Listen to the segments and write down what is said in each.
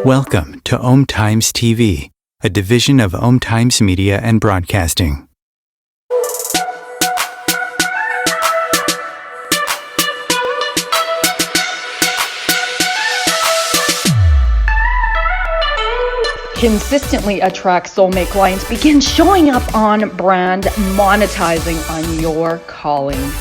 Welcome to Om Times TV, a division of Om Times Media and Broadcasting. Consistently attract soulmate clients. Begin showing up on brand, monetizing on your calling.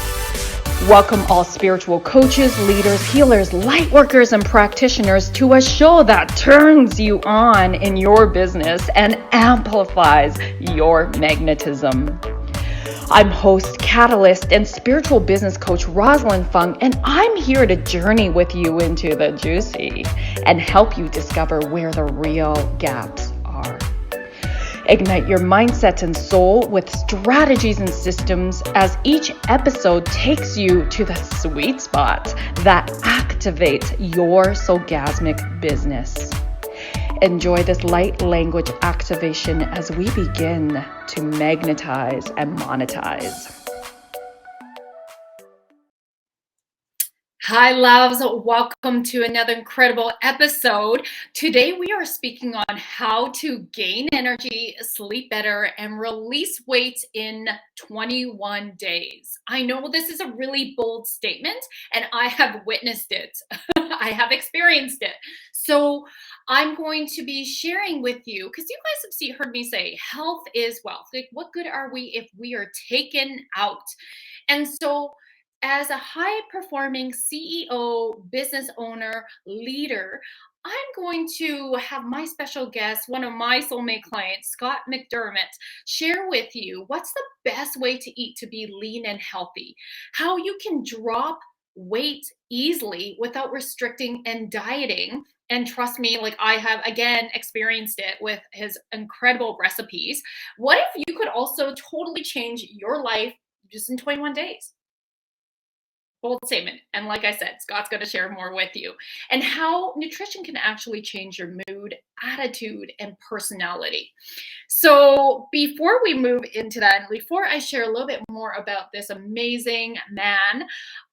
Welcome all spiritual coaches, leaders, healers, light workers, and practitioners to a show that turns you on in your business and amplifies your magnetism. I'm host, catalyst, and spiritual business coach Rosalind Fung, and I'm here to journey with you into the juicy and help you discover where the real gaps are. Ignite your mindset and soul with strategies and systems as each episode takes you to the sweet spot that activates your soulgasmic business. Enjoy this light language activation as we begin to magnetize and monetize. Hi, loves. Welcome to another incredible episode. Today, we are speaking on how to gain energy, sleep better, and release weight in 21 days. I know this is a really bold statement, and I have witnessed it. I have experienced it. So I'm going to be sharing with you, because you guys have heard me say, health is wealth. Like, what good are we if we are taken out? And so as a high-performing CEO, business owner, leader, I'm going to have my special guest, one of my soulmate clients, Scott McDermott, share with you what's the best way to eat to be lean and healthy, how you can drop weight easily without restricting and dieting. And trust me, like I have, again, experienced it with his incredible recipes. What if you could also totally change your life just in 21 days? Bold statement. And like I said, Scott's going to share more with you and how nutrition can actually change your mood, attitude, and personality. So before we move into that, and before I share a little bit more about this amazing man,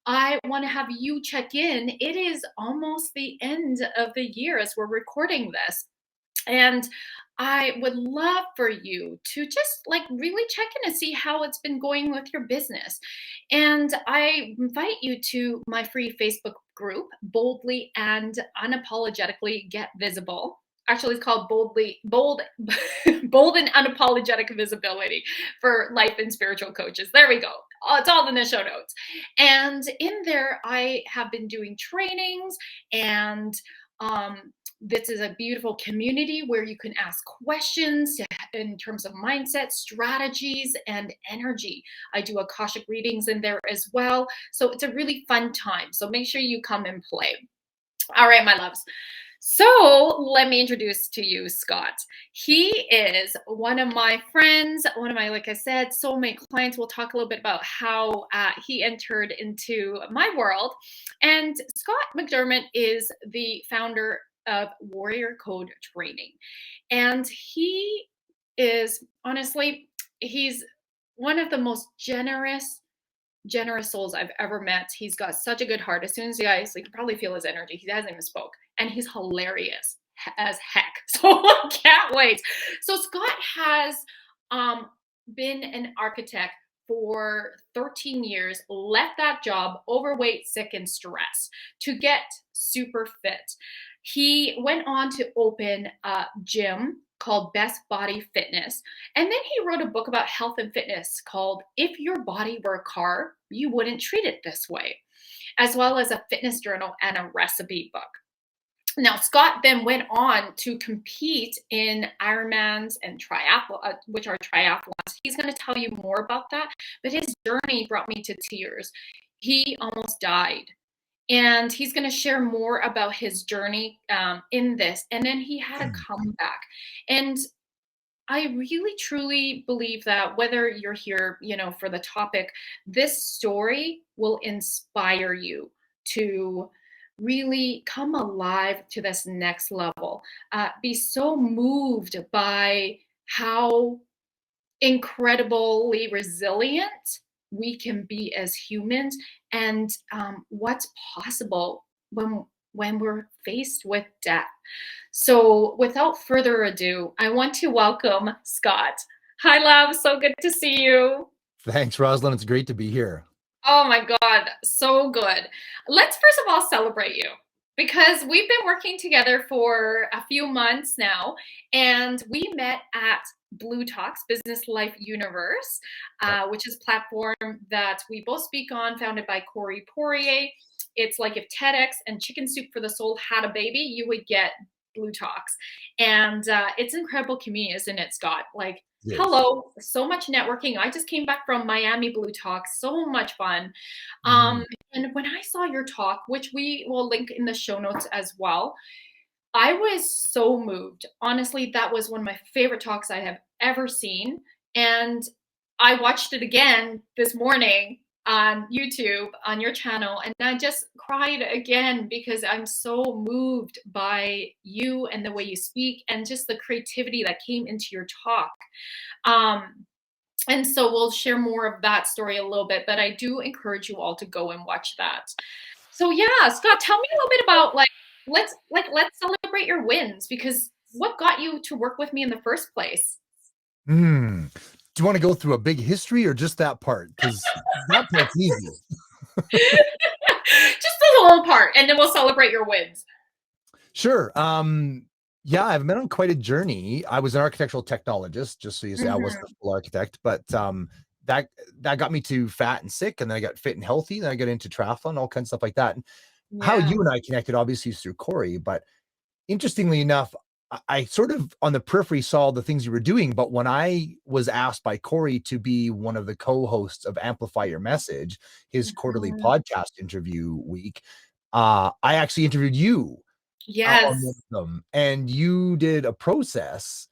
I want to have you check in. It is almost the end of the year as we're recording this. And I would love for you to just really check in and see how it's been going with your business. And I invite you to my free Facebook group, Boldly and Unapologetically Get Visible. Actually, it's called Bold and Unapologetic Visibility for Life and Spiritual Coaches. There we go. It's all in the show notes. And in there, I have been doing trainings and this is a beautiful community where you can ask questions in terms of mindset, strategies, and energy. I do Akashic readings in there as well. So it's a really fun time. So make sure you come and play. All right, my loves. So let me introduce to you Scott. He is one of my friends, one of my, like I said, soulmate clients. We'll talk a little bit about how he entered into my world. And Scott McDermott is the founder of Warrior Code Training. And he is, honestly, he's one of the most generous souls I've ever met. He's got such a good heart. As soon as you guys, you can probably feel his energy. He hasn't even spoke. And he's hilarious as heck. So I can't wait. So Scott has been an architect for 13 years, left that job, overweight, sick, and stressed, to get super fit. He went on to open a gym called Best Body Fitness. And then he wrote a book about health and fitness called If Your Body Were a Car, You Wouldn't Treat It This Way, as well as a fitness journal and a recipe book. Now, Scott then went on to compete in Ironmans and triathlon, which are triathlons. He's going to tell you more about that, but his journey brought me to tears. He almost died. And he's going to share more about his journey in this. And then he had a comeback. And I really, truly believe that whether you're here, for the topic, this story will inspire you to really come alive to this next level. Be so moved by how incredibly resilient we can be as humans and what's possible when when we're faced with death. So, without further ado, I want to welcome Scott. Hi, love. So good to see you. Thanks, Rosalind. It's great to be here. Oh my God, so good. Let's first of all celebrate you because we've been working together for a few months now, and we met at Blue Talks Business Life Universe, Yep. which is a platform that we both speak on, founded by Corey Poirier. It's like if TEDx and Chicken Soup for the Soul had a baby, you would get Blue Talks. And it's an incredible community, isn't it, Scott? Like, Yes. hello, so much networking. I just came back from Miami Blue Talk, so much fun. Mhm. And when I saw your talk, which we will link in the show notes as well, I was so moved. Honestly, that was one of my favorite talks I have ever seen. And I watched it again this morning on YouTube on your channel, and I just cried again because I'm so moved by you and the way you speak and just the creativity that came into your talk. Um, and so we'll share more of that story a little bit, but I do encourage you all to go and watch that. So yeah, Scott, tell me a little bit about let's celebrate your wins, because what got you to work with me in the first place? Do you want to go through a big history or just that part? Because that part's easy. Just the little part, and then we'll celebrate your wins. Sure. Yeah, I've been on quite a journey. I was an architectural technologist, just so you say I wasn't a full architect, but that got me to fat and sick, and then I got fit and healthy, then I got into triathlon, all kinds of stuff like that. And how Yeah. you and I connected, obviously, is through Corey, but interestingly enough, I sort of on the periphery saw the things you were doing, but when I was asked by Corey to be one of the co-hosts of Amplify Your Message, his quarterly Mhm. podcast interview week, I actually interviewed you on one Yes. of them, and you did a process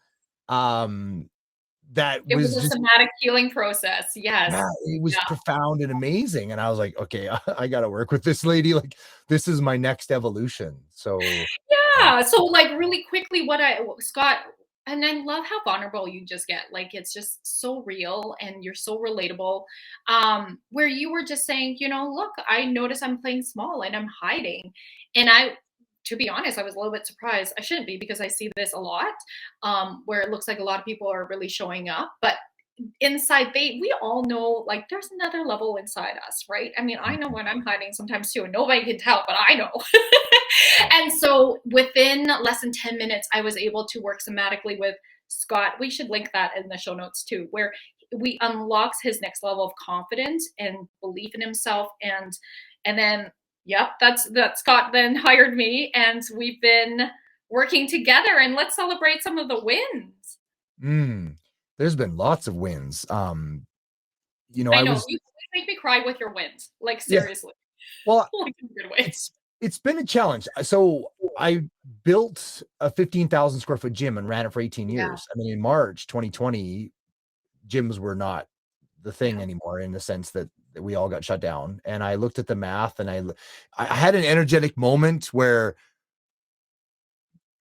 that It was was a just, somatic healing process. Yes. yeah, it was Yeah. profound and amazing. And I was like, okay, I got to work with this lady. Like, this is my next evolution. So, Yeah. So like really quickly, Scott, and I love how vulnerable you just get. Like it's just so real and you're so relatable. Where you were just saying, look, I notice I'm playing small and I'm hiding. And to be honest, I was a little bit surprised. I shouldn't be, because I see this a lot, where it looks like a lot of people are really showing up, but inside we all know, like, there's another level inside us, right? I mean, I know when I'm hiding sometimes too, and nobody can tell, but I know. yeah. And so within less than 10 minutes, I was able to work somatically with Scott. We should link that in the show notes too, where we unlocks his next level of confidence and belief in himself. And then, yep, that Scott then hired me, and we've been working together, and let's celebrate some of the wins. There's been lots of wins. I I know was, you make me cry with your wins, like yeah, seriously. well, Like in a good way. it's been a challenge. So I built a 15,000 square foot gym and ran it for 18 Yeah, years. I mean, in March 2020, gyms were not the thing yeah. anymore, in the sense that we all got shut down. And I looked at the math, and I had an energetic moment where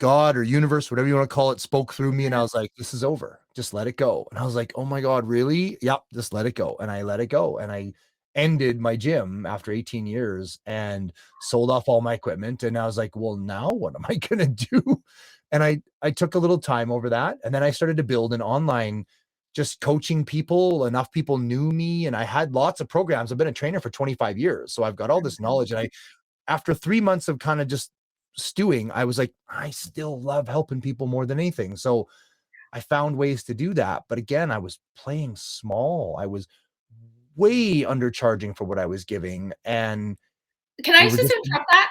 God or universe, whatever you want to call it, spoke through me. And I was like, this is over. Just let it go. And I was like, oh my God, really? Yep. Just let it go. And I let it go. And I ended my gym after 18 years and sold off all my equipment. And I was like, well, now what am I going to do? And I took a little time over that. And then I started to build an online, just coaching people. Enough people knew me, and I had lots of programs. I've been a trainer for 25 years. So I've got all this knowledge. And after 3 months of kind of just stewing, I was like, I still love helping people more than anything. So I found ways to do that. But again, I was playing small. I was way undercharging for what I was giving. And Can I we were just just, interrupt that?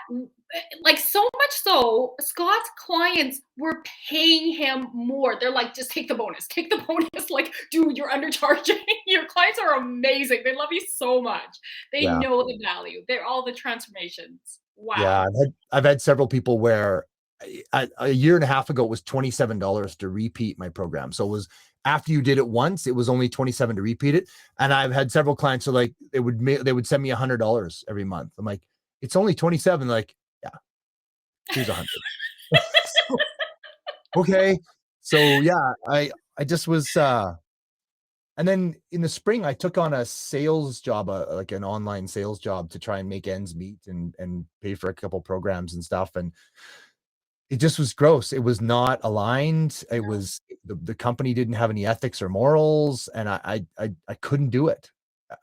Like, so much so, Scott's clients were paying him more. They're like, just take the bonus, take the bonus. Like, dude, you're undercharging. Your clients are amazing. They love you so much. They yeah. know the value. They're all the transformations. Yeah. Wow. I've had several people where a year and a half ago, it was $27 to repeat my program. So it was, after you did it once, it was only 27 to repeat it. And I've had several clients who, like, they would send me $100 every month. I'm like, it's only 27. Like, yeah, here's 100. So, okay. So yeah, I just was, And then in the spring, I took on a sales job, like an online sales job to try and make ends meet and pay for a couple programs and stuff. And it just was gross. It was not aligned. It was the company didn't have any ethics or morals, and I couldn't do it. It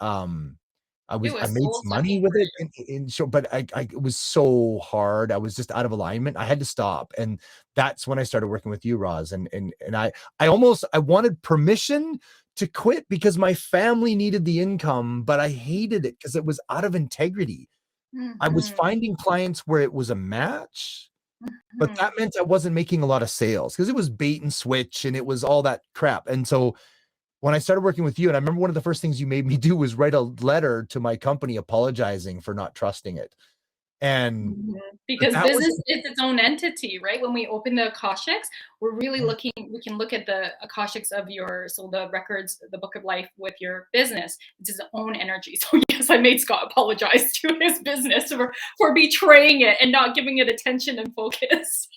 I was made soul some money sucking with for it you. in short, but it was so hard. I was just out of alignment. I had to stop, and that's when I started working with you, Roz. And I wanted permission to quit because my family needed the income, but I hated it because it was out of integrity. I was Mhm, finding clients where it was a match, but mhm. that meant I wasn't making a lot of sales because it was bait and switch and it was all that crap. And so when I started working with you, and I remember one of the first things you made me do was write a letter to my company apologizing for not trusting it. And Mhm. but Because that was business is its own entity, right? When we open the Akashics, we're really yeah, looking, we can look at the Akashics of so the records, the book of life with your business. It's his own energy. So yes, I made Scott apologize to his business for betraying it and not giving it attention and focus.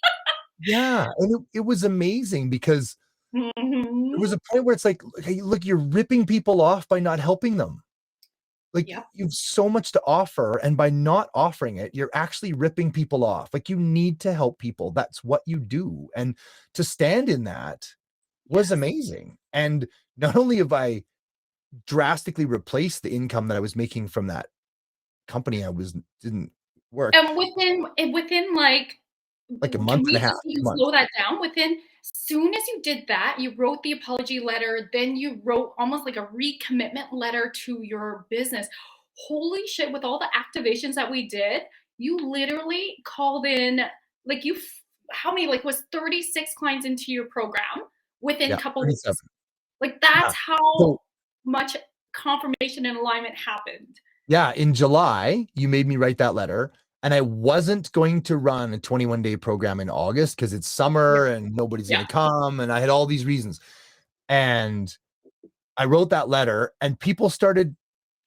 yeah, and it was amazing because there Mhm. was a point where it's like, "Hey, look, you're ripping people off by not helping them." Like, Yep. you've so much to offer, and by not offering it, you're actually ripping people off. Like, you need to help people. That's what you do, and to stand in that was Yes. amazing. And not only have I drastically replaced the income that I was making from that company I was didn't work, And within, like, like a can month and a we half, just 2 even months. slow that down? Within soon as you did that, you wrote the apology letter, then you wrote almost like a recommitment letter to your business. Holy shit, with all the activations that we did, you literally called in, like, how many, like, was 36 clients into your program within a Yeah, couple 37. weeks? Like, Yeah. that's how So much confirmation and alignment happened. yeah, in July, you made me write that letter, and I wasn't going to run a 21-day program in August because it's Yeah, summer and nobody's yeah. gonna come, and I had all these reasons. And I wrote that letter, and people started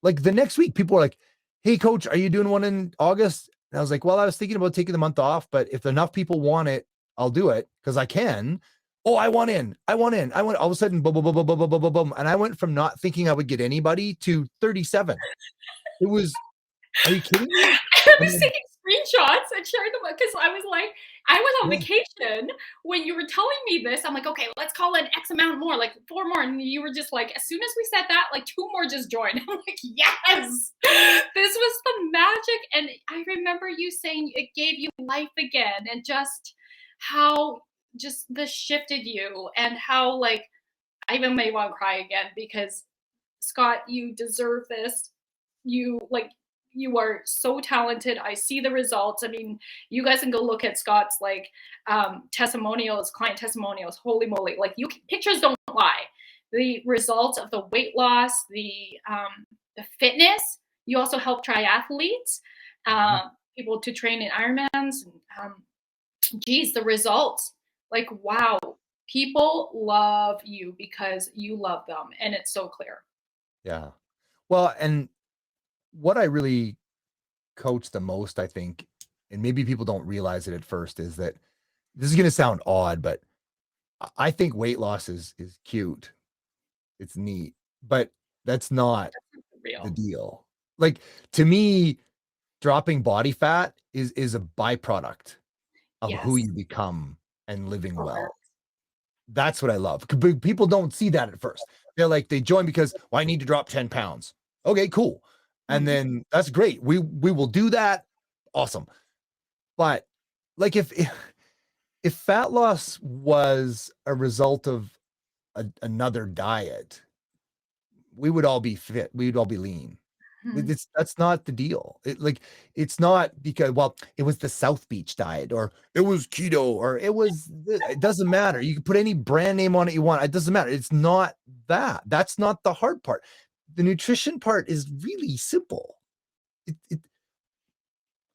like, the next week, people were like, "Hey, coach, are you doing one in August?" And I was like, "Well, I was thinking about taking the month off, but if enough people want it, I'll do it because I can." "Oh, I want in. I want in. I want" all of a sudden, boom, boom, boom, boom, boom, boom, boom, boom, boom, and I went from not thinking I would get anybody to 37. It was are you kidding me? I And was then taking screenshots and sharing them because I was like, I was on yeah, vacation when you were telling me this. I'm like, okay, let's call it X amount more, like four more. And you were just like, as soon as we said that, like two more just joined. I'm like, yes, this was the magic. And I remember you saying it gave you life again and just how just this shifted you and how like I even may want to cry again because Scott, you deserve this. You are so talented. I see the results. I mean, you guys can go look at Scott's like testimonials, client testimonials. Holy moly! Like pictures don't lie. The results of the weight loss, the fitness. You also help triathletes, mhm, people to train in Ironmans. Geez, the results. Like wow, people love you because you love them, and it's so clear. yeah. Well, and what I really coach the most, I think, and maybe people don't realize it at first, is that this is gonna sound odd, but I think weight loss is cute. It's neat, but that's not the Real. deal. Like, to me, dropping body fat is a byproduct of who Yes. you become and living well. Correct. That's what I love. People don't see that at first. They're like, they join because, "Well, I need to drop 10 pounds." Okay, cool. And Mhm. then that's great. We will do that. Awesome. But like if fat loss was a result of another diet, we would all be fit. We would all be lean. Mhm. That's not the deal. It's not because, well, it was the South Beach diet, or it was keto, or it doesn't matter. You can put any brand name on it you want. It doesn't matter. It's not that. That's not the hard part. The nutrition part is really simple. It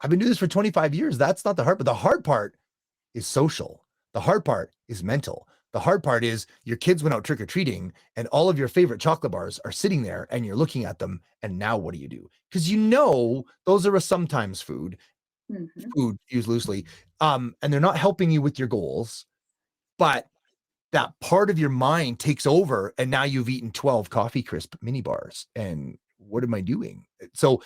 I've been doing this for 25 years. That's not the hard, but the hard part is social. The hard part is mental. The hard part is your kids went out trick or treating and all of your favorite chocolate bars are sitting there and you're looking at them. And now what do you do? Because you know those are a sometimes Mhm. food used loosely, and they're not helping you with your goals, but that part of your mind takes over, and now you've eaten 12 coffee crisp mini bars. And what am I doing? So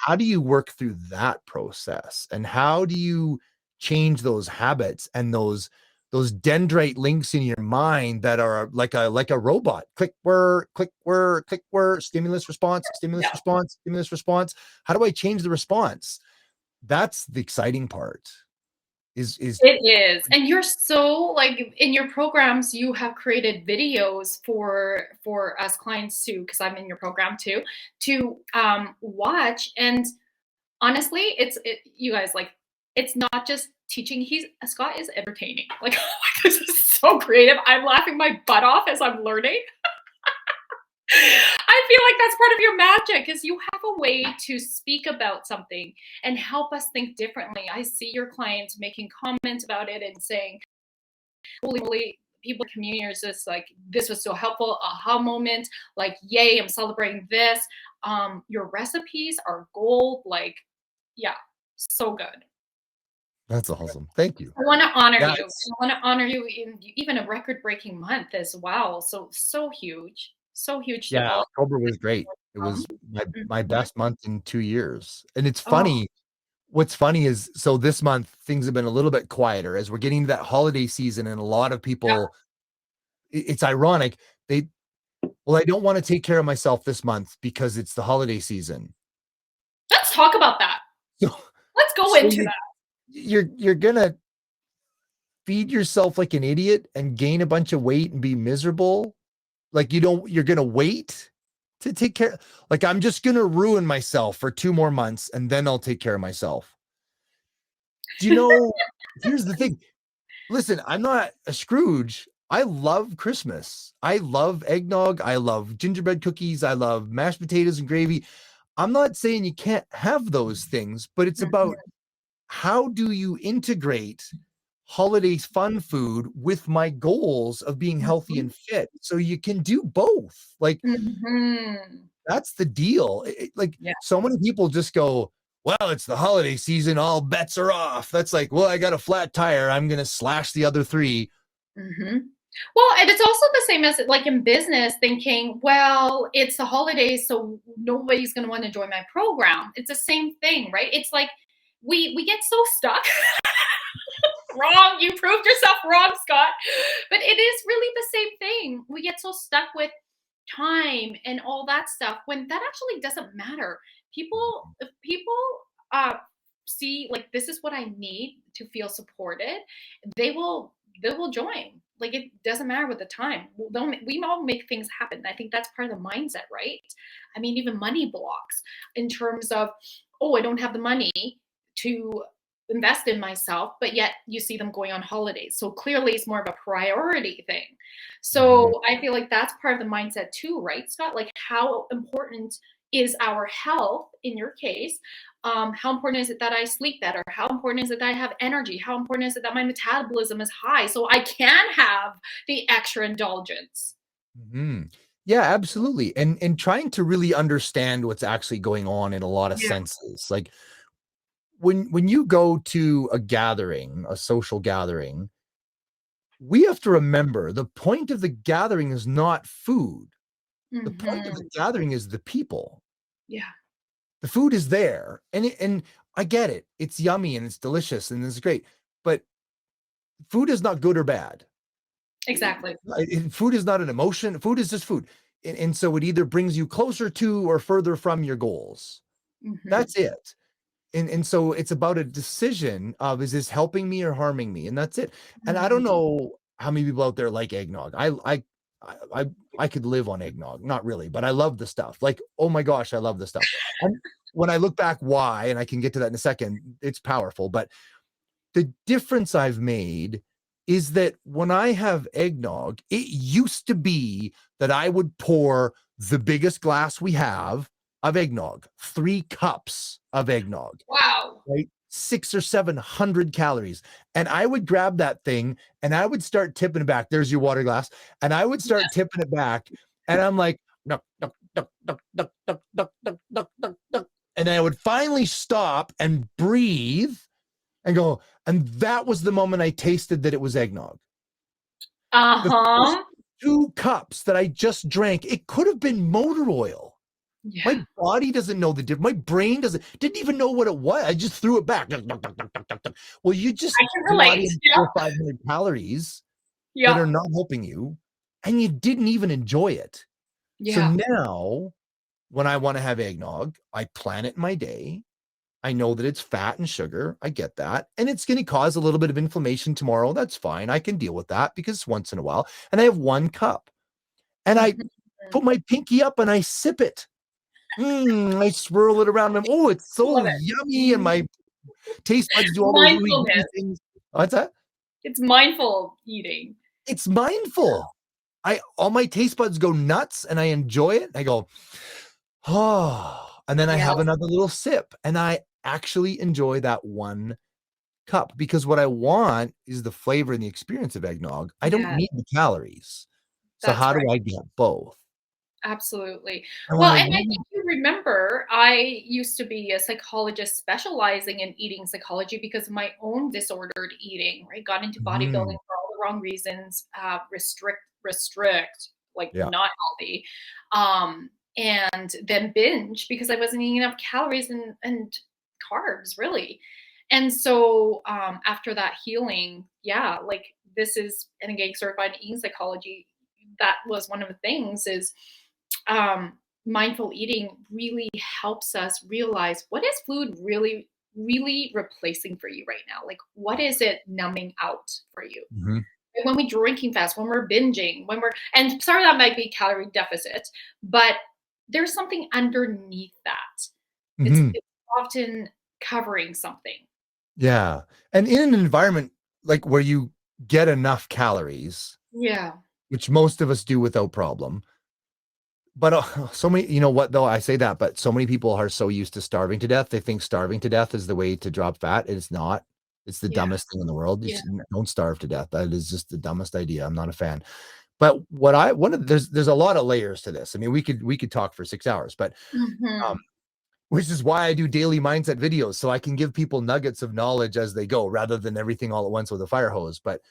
how do you work through that process? And how do you change those habits and those dendrite links in your mind that are like a robot? Click whir, click whir, click whir, stimulus response, stimulus response, stimulus response. How do I change the response? That's the exciting part. It is. And you're so, like, in your programs, you have created videos for us clients too, because I'm in your program too, to watch. And honestly, you guys, like, it's not just teaching. Scott is entertaining. Like, this is so creative. I'm laughing my butt off as I'm learning. I feel like that's part of your magic, is you have a way to speak about something and help us think differently. I see your clients making comments about it and saying, holy moly, people in the community are just like, this was so helpful, aha moment, like, yay, I'm celebrating this. Your recipes are gold, like, yeah, so good. That's awesome. Thank you. I want to honor you. I want to honor you in even a record-breaking month as well. So huge. So huge. Yeah, October was great. It was my best month in 2 years. And it's funny. What's funny is, so this month things have been a little bit quieter as we're getting to that holiday season, and a lot of people, it's ironic. I don't want to take care of myself this month because it's the holiday season. Let's talk about that. Let's go into that. You're gonna feed yourself like an idiot and gain a bunch of weight and be miserable. Like, you're going to wait to take care. Like, I'm just going to ruin myself for 2 more months and then I'll take care of myself. Do you know, here's the thing. Listen, I'm not a Scrooge. I love Christmas. I love eggnog. I love gingerbread cookies. I love mashed potatoes and gravy. I'm not saying you can't have those things, but it's about how do you integrate holiday fun food with my goals of being healthy and fit, so you can do both. Like, that's the deal. So many people just go, well, it's the holiday season, all bets are off. That's like, well, I got a flat tire, I'm gonna slash the other 3. Well, and it's also the same as, like, in business, thinking, well, it's the holidays, so nobody's going to want to join my program. It's the same thing, right? It's like we get so stuck. Wrong. You proved yourself wrong, Scott. But it is really the same thing. We get so stuck with time and all that stuff when that actually doesn't matter. If people see, like, this is what I need to feel supported, they will join. Like, it doesn't matter with the time. We all make things happen. I think that's part of the mindset, right? I mean, even money blocks in terms of, oh, I don't have the money to invest in myself, but yet you see them going on holidays. So clearly it's more of a priority thing. So I feel like that's part of the mindset too, right, Scott? Like, how important is our health in your case? How important is it that I sleep better? How important is it that I have energy? How important is it that my metabolism is high so I can have the extra indulgence? Yeah, absolutely. And trying to really understand what's actually going on in a lot of senses. Like, when you go to a gathering, a social gathering, we have to remember the point of the gathering is not food. The point of the gathering is the people. Yeah. The food is there. And I get it. It's yummy and it's delicious and it's great. But food is not good or bad. Exactly. Food is not an emotion. Food is just food. And so it either brings you closer to or further from your goals. That's it. And so it's about a decision of, is this helping me or harming me? And that's it. And I don't know how many people out there like eggnog. I could live on eggnog. Not really, but I love the stuff. Like, oh my gosh, I love the stuff. And when I look back why, and I can get to that in a second, it's powerful. But the difference I've made is that when I have eggnog, it used to be that I would pour the biggest glass we have of eggnog, 3 cups of eggnog. Wow. Right? 600 or 700 calories. And I would grab that thing and I would start tipping it back. There's your water glass. And I would start tipping it back. And I'm like, duck, duck, duck, duck, duck, duck, duck, duck, duck, duck, duck. And I would finally stop and breathe and go. And that was the moment I tasted that it was eggnog. The first Uh-huh. 2 cups that I just drank, it could have been motor oil. Yeah. My body doesn't know the difference. My brain didn't even know what it was. I just threw it back. Well, you just I can brought relate. in Yeah. 400 or 500 calories that Yeah. are not helping you, and you didn't even enjoy it. So Yeah. now when I want to have eggnog, I plan it in my day. I know that it's fat and sugar. I get that. And it's going to cause a little bit of inflammation tomorrow. That's fine. I can deal with that because it's once in a while. And I have 1 cup and I Mhm. put my pinky up and I sip it. I swirl it around. And, oh, it's so Love it. yummy. And my taste buds do all those ooey gooey Mindfulness. things. What's that? It's mindful eating. It's mindful. All my taste buds go nuts and I enjoy it. I go, oh, and then I Yeah. have another little sip and I actually enjoy that 1 cup because what I want is the flavor and the experience of eggnog. I don't Yeah. need the calories. So That's how do right. I get both? Absolutely. And when Well, I and I want, think you remember I used to be a psychologist specializing in eating psychology because of my own disordered eating, right? Got into bodybuilding Mhm, for all the wrong reasons, restrict, like yeah, not healthy. And then binge because I wasn't eating enough calories and carbs, really. And so after that healing, yeah, like this is, and again, certified in eating psychology, that was one of the things is mindful eating really helps us realize what is food really replacing for you right now. Like, what is it numbing out for you? mhm, And when we're drinking fast, when we're binging, and sorry, that might be calorie deficit, but there's something underneath that. it's, mhm, it's often covering something. yeah, and in an environment like where you get enough calories, Yeah. which most of us do without problem, but, so many you know what, though? I say that, but so many people are so used to starving to death, they think starving to death is the way to drop fat, and it's not. It's the Yeah. dumbest thing in the world. You Yeah. should don't starve to death. That is just the dumbest idea. I'm not a fan. But what I one of there's a lot of layers to this. I mean, we could talk for 6 hours, but, um, Hmm. which is why I do daily mindset videos, so I can give people nuggets of knowledge as they go rather than everything all at once with a fire hose. But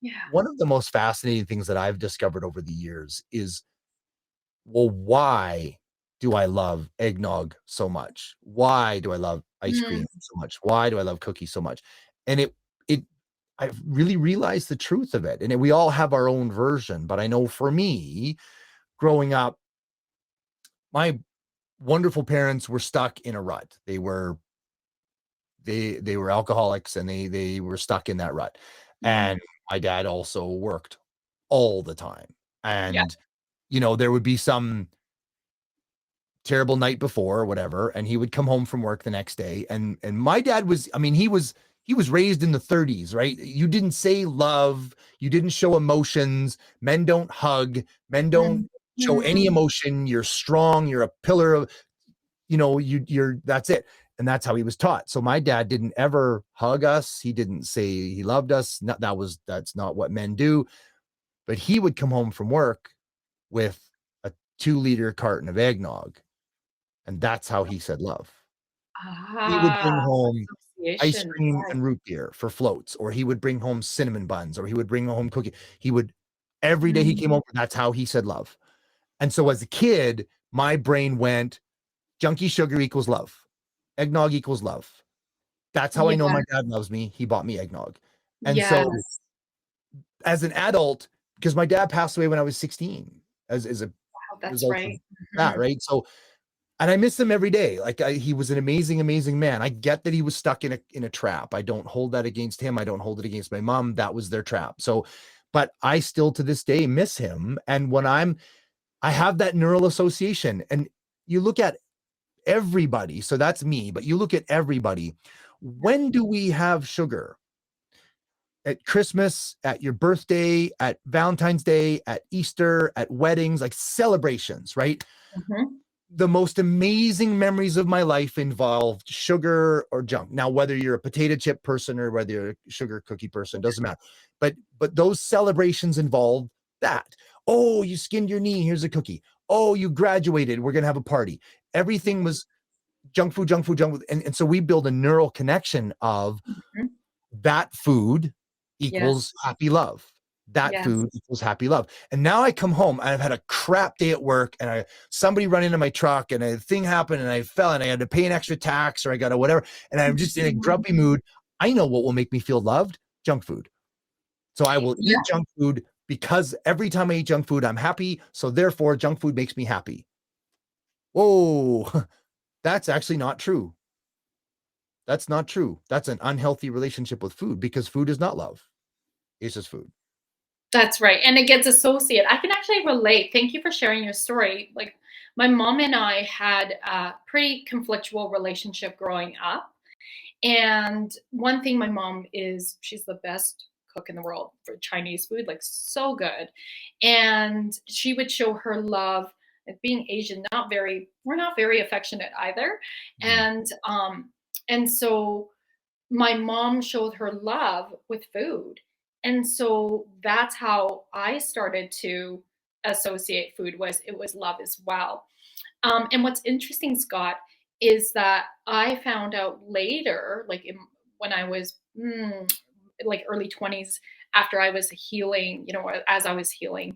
Yeah. one of the most fascinating things that I've discovered over the years is, well, why do I love eggnog so much? Why do I love ice Mm. cream so much? Why do I love cookies so much? And it I've really realized the truth of it. And we all have our own version, but I know for me, growing up, my wonderful parents were stuck in a rut. They were alcoholics and they were stuck in that rut. Mm. And my dad also worked all the time. Yeah. And there would be some terrible night before or whatever, and he would come home from work the next day. And my dad was, I mean, he was raised in the 30s, right? You didn't say love, you didn't show emotions, men don't hug, men don't show any Mhm. emotion. You're strong, you're a pillar of, you're that's it. And that's how he was taught. So my dad didn't ever hug us. He didn't say he loved us. That's not what men do. But he would come home from work with a 2-liter carton of eggnog, and that's how he said love. He would Ah, bring home ice association, cream right. and root beer for floats, or he would bring home cinnamon buns, or he would bring home cookie. He would every day he Mhm. came over, that's how he said love. And so as a kid, my brain went, junkie sugar equals love. Eggnog equals love. That's how I know Yeah, my dad loves me. He bought me eggnog. And so yes. as an adult, because my dad passed away when I was 16 as a Wow, that's result of right. that, Mhm. right? So and I miss him every day. Like he was an amazing, amazing man. I get that he was stuck in a trap. I don't hold that against him. I don't hold it against my mom. That was their trap. So, but I still to this day miss him. And I have that neural association. And you look at everybody. So that's me. But you look at everybody. When do we have sugar? At Christmas, at your birthday, at Valentine's Day, at Easter, at weddings, like celebrations, right? Mhm. The most amazing memories of my life involved sugar or junk. Now, whether you're a potato chip person or whether you're a sugar cookie person, doesn't matter. But those celebrations involved that. Oh, you skinned your knee. Here's a cookie. Oh, you graduated. We're gonna have a party. Everything was junk food, junk food, junk food. And so we build a neural connection of Mhm. that food Yes. equals happy love. That Yes. food equals happy love. And now I come home and I've had a crap day at work, and somebody run into my truck and a thing happened and I fell and I had to pay an extra tax, or I got a whatever, and I'm just in a grumpy mood. I know what will make me feel loved: junk food. So I will Yeah. eat junk food, because every time I eat junk food, I'm happy. So therefore, junk food makes me happy. Whoa, that's actually not true. That's not true. That's an unhealthy relationship with food, because food is not love. It's just food. That's right, and it gets associated. I can actually relate. Thank you for sharing your story. Like, my mom and I had a pretty conflictual relationship growing up, and one thing my mom is, she's the best cook in the world for Chinese food, like, so good, and she would show her love. Like, being Asian, we're not very affectionate either, Mhm. and so my mom showed her love with food. And so that's how I started to associate food, was it was love as well. And what's interesting, Scott, is that I found out later, like when I was like early 20s, after I was healing, as I was healing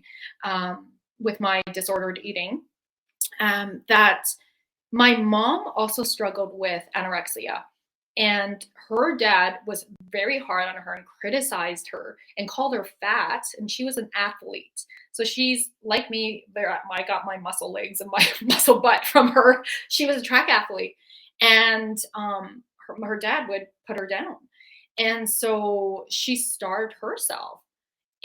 with my disordered eating, that my mom also struggled with anorexia. And her dad was very hard on her and criticized her and called her fat. And she was an athlete. So she's like me. I got my muscle legs and my muscle butt from her. She was a track athlete. And her dad would put her down. And so she starved herself.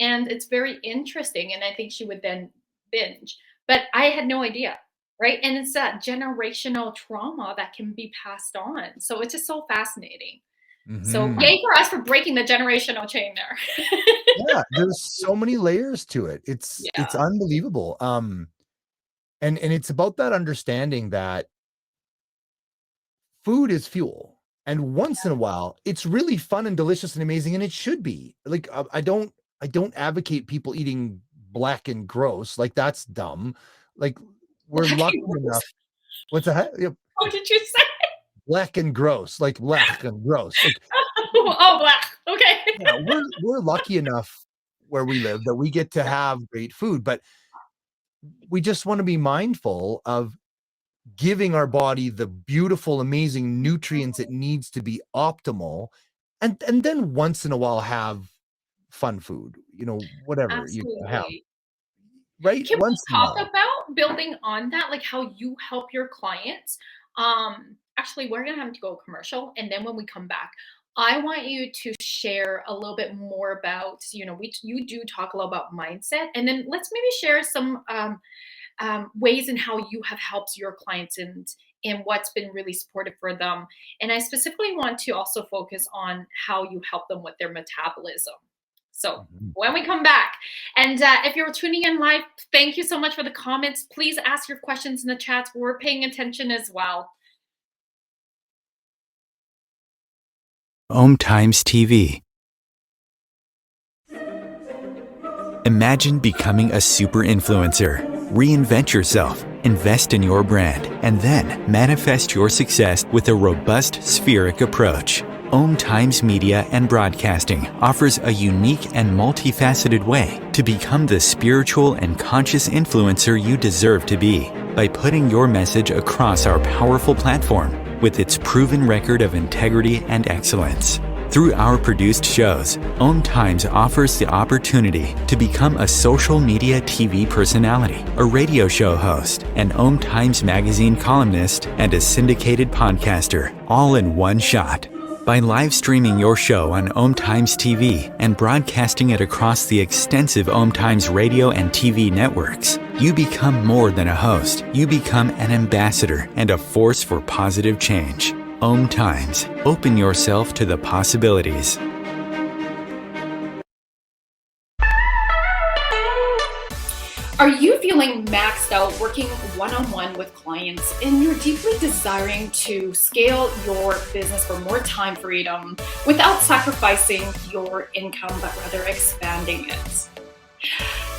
And it's very interesting. And I think she would then binge. But I had no idea. Right. And it's that generational trauma that can be passed on. So it's just so fascinating. So Mhm. yay for us for breaking the generational chain there. Yeah, there's so many layers to it. It's Yeah, unbelievable. And it's about that understanding that food is fuel. And once in a while, it's really fun and delicious and amazing, and it should be. Like, I don't advocate people eating black and gross. Like, that's dumb. Like, we're black lucky and gross. enough. What's that? Yep, What did you say? black and gross, like black and gross. Like, Oh, black. Okay. yeah, we're lucky enough where we live that we get to have great food, but we just want to be mindful of giving our body the beautiful, amazing nutrients it needs to be optimal, and then once in a while have fun food, whatever you have, Absolutely. right? Can we Once in a talk while. about building on that, like how you help your clients? Actually, we're gonna have to go commercial, and then when we come back, I want you to share a little bit more about, you do talk a lot about mindset, and then let's maybe share some ways in how you have helped your clients and what's been really supportive for them. And I specifically want to also focus on how you help them with their metabolism. So Mhm. when we come back, and if you're tuning in live, thank you so much for the comments. Please ask your questions in the chats. We're paying attention as well. Om Times TV. Imagine becoming a super influencer. Reinvent yourself, invest in your brand, and then manifest your success with a robust spheric approach. Om Times Media and Broadcasting offers a unique and multifaceted way to become the spiritual and conscious influencer you deserve to be by putting your message across our powerful platform with its proven record of integrity and excellence. Through our produced shows, Om Times offers the opportunity to become a social media TV personality, a radio show host, an Om Times magazine columnist, and a syndicated podcaster, all in one shot. By live streaming your show on Om Times TV and broadcasting it across the extensive Om Times radio and TV networks, you become more than a host. You become an ambassador and a force for positive change. Om Times. Open yourself to the possibilities. Are you feeling maxed out working one-on-one with clients and you're deeply desiring to scale your business for more time freedom without sacrificing your income, but rather expanding it?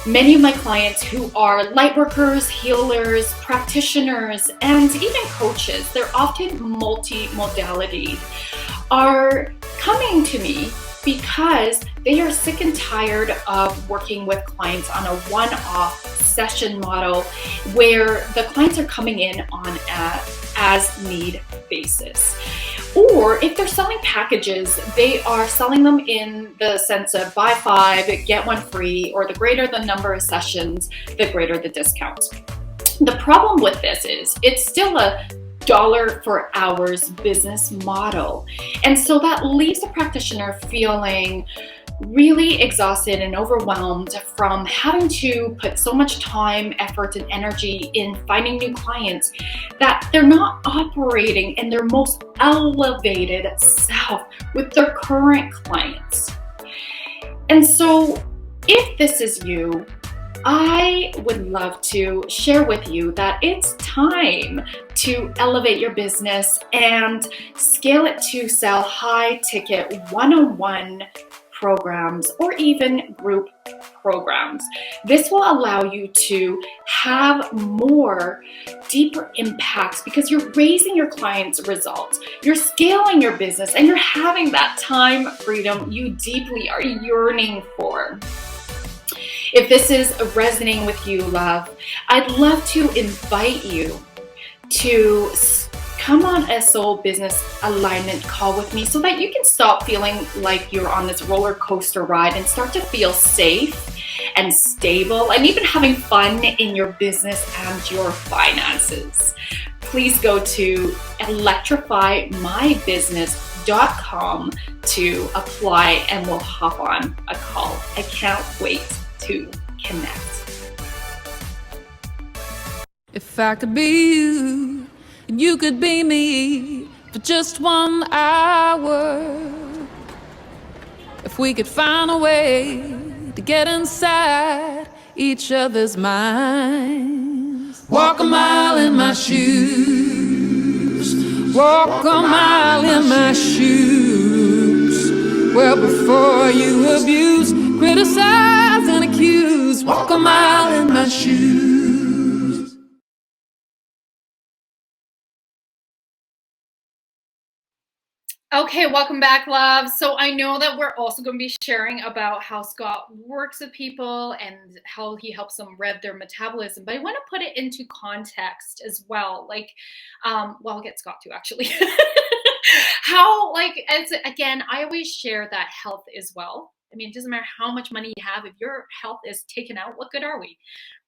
Many of my clients who are light workers, healers, practitioners, and even coaches, they're often multi-modality, are coming to me because they are sick and tired of working with clients on a one-off session model where the clients are coming in on a as-need basis. Or if they're selling packages, they are selling them in the sense of buy 5, get 1 free, or the greater the number of sessions, the greater the discount. The problem with this is it's still a dollar for hours business model. And so that leaves the practitioner feeling really exhausted and overwhelmed from having to put so much time, effort, and energy in finding new clients that they're not operating in their most elevated self with their current clients. And so if this is you, I would love to share with you that it's time to elevate your business and scale it to sell high ticket one-on-one programs or even group programs. This will allow you to have more deeper impacts because you're raising your clients' results, you're scaling your business, and you're having that time freedom you deeply are yearning for. If this is resonating with you, love, I'd love to invite you to come on a soul business alignment call with me so that you can stop feeling like you're on this roller coaster ride and start to feel safe and stable and even having fun in your business and your finances. Please go to electrifymybusiness.com to apply and we'll hop on a call. I can't wait to connect. If I could be you, and you could be me for just 1 hour. If we could find a way to get inside each other's minds. Walk a mile in my shoes. Walk a mile in my shoes. Well, before you abuse, criticize and accuse. Walk a mile in my shoes. Okay, welcome back, love. So I know that we're also going to be sharing about how Scott works with people and how he helps them rev their metabolism, but I want to put it into context as well. Like, well, I'll get Scott to actually. How, like, as again, I always share that health is wealth. I mean, it doesn't matter how much money you have. If your health is taken out, what good are we,